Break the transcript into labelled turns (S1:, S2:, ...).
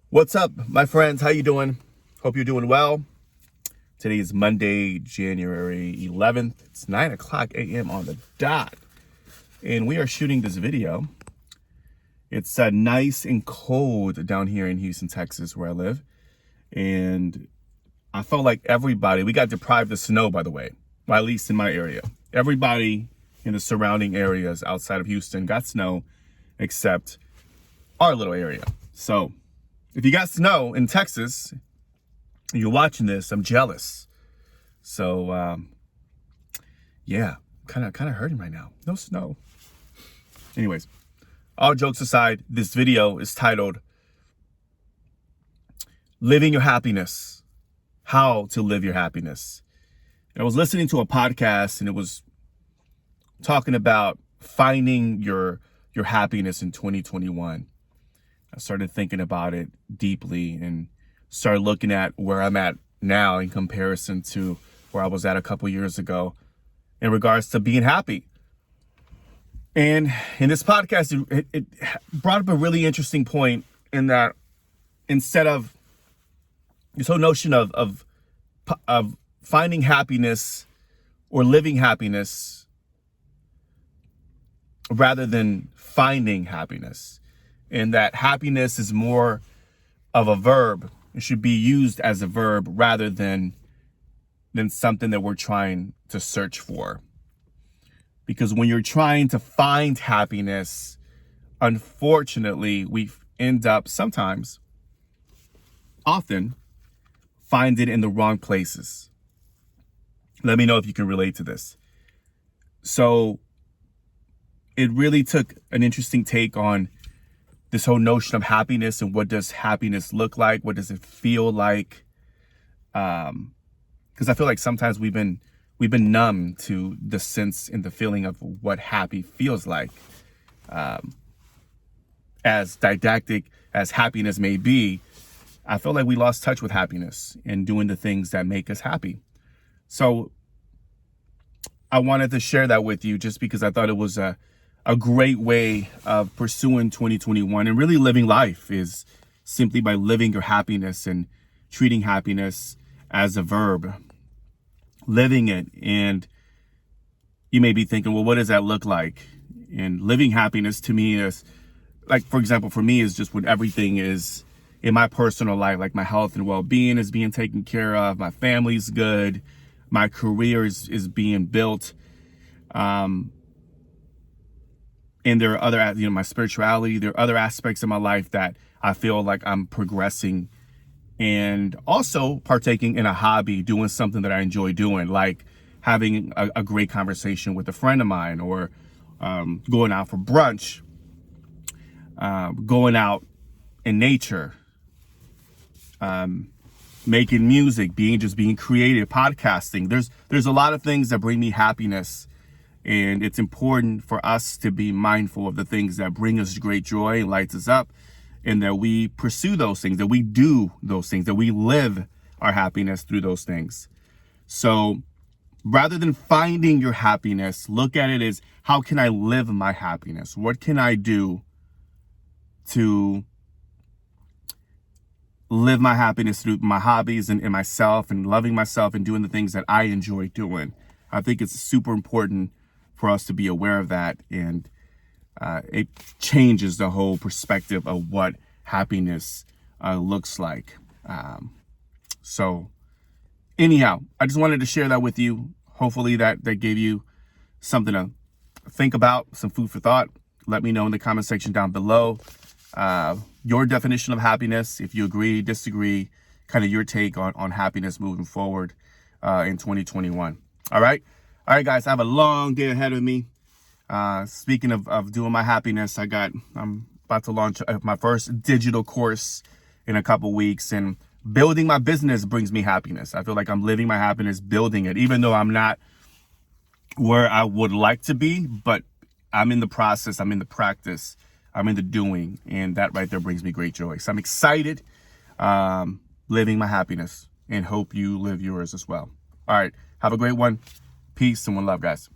S1: What's up, my friends? How you doing? Hope you're doing well. Today is Monday, January 11th. It's 9 o'clock a.m. on the dot. And we are shooting this video. It's nice and cold down here in Houston, Texas, where I live. And I felt like we got deprived of snow, by the way, or at least in my area. Everybody in the surrounding areas outside of Houston got snow, except our little area. So if you got snow in Texas, and you're watching this, I'm jealous. So, yeah, kind of hurting right now. No snow. Anyways, all jokes aside, this video is titled Living Your Happiness, How to Live Your Happiness. And I was listening to a podcast and it was talking about finding your happiness in 2021. I started thinking about it deeply and started looking at where I'm at now in comparison to where I was at a couple years ago in regards to being happy. And in this podcast, it brought up a really interesting point in that instead of this whole notion of finding happiness or living happiness rather than finding happiness, and that happiness is more of a verb. It should be used as a verb rather than something that we're trying to search for. Because when you're trying to find happiness, unfortunately, we end up often, find it in the wrong places. Let me know if you can relate to this. So it really took an interesting take on this whole notion of happiness and what does happiness look like? What does it feel like? Because I feel like sometimes we've been numb to the sense and the feeling of what happy feels like. As didactic as happiness may be, I feel like we lost touch with happiness and doing the things that make us happy. So I wanted to share that with you just because I thought it was a great way of pursuing 2021 and really living life is simply by living your happiness and treating happiness as a verb, living it. And you may be thinking, well, what does that look like? And living happiness to me is like, for example, for me is just when everything is in my personal life, like my health and well-being is being taken care of. My family's good. My career is being built. And there are other, my spirituality, there are other aspects of my life that I feel like I'm progressing and also partaking in a hobby, doing something that I enjoy doing, like having a great conversation with a friend of mine or going out for brunch, going out in nature, making music, being creative, podcasting. There's a lot of things that bring me happiness. And it's important for us to be mindful of the things that bring us great joy and lights us up, and that we pursue those things, that we do those things, that we live our happiness through those things. So rather than finding your happiness, look at it as, how can I live my happiness? What can I do to live my happiness through my hobbies and myself and loving myself and doing the things that I enjoy doing? I think it's super important for us to be aware of that, and it changes the whole perspective of what happiness looks like. So anyhow, I just wanted to share that with you. Hopefully that gave you something to think about, some food for thought. Let me know in the comment section down below your definition of happiness, if you agree, disagree, kind of your take on happiness moving forward in 2021. All right, guys, I have a long day ahead of me. Speaking of doing my happiness, I'm about to launch my first digital course in a couple weeks, and building my business brings me happiness. I feel like I'm living my happiness, building it, even though I'm not where I would like to be, but I'm in the process, I'm in the practice, I'm in the doing, and that right there brings me great joy. So I'm excited, living my happiness, and hope you live yours as well. All right, have a great one. Peace and one love, guys.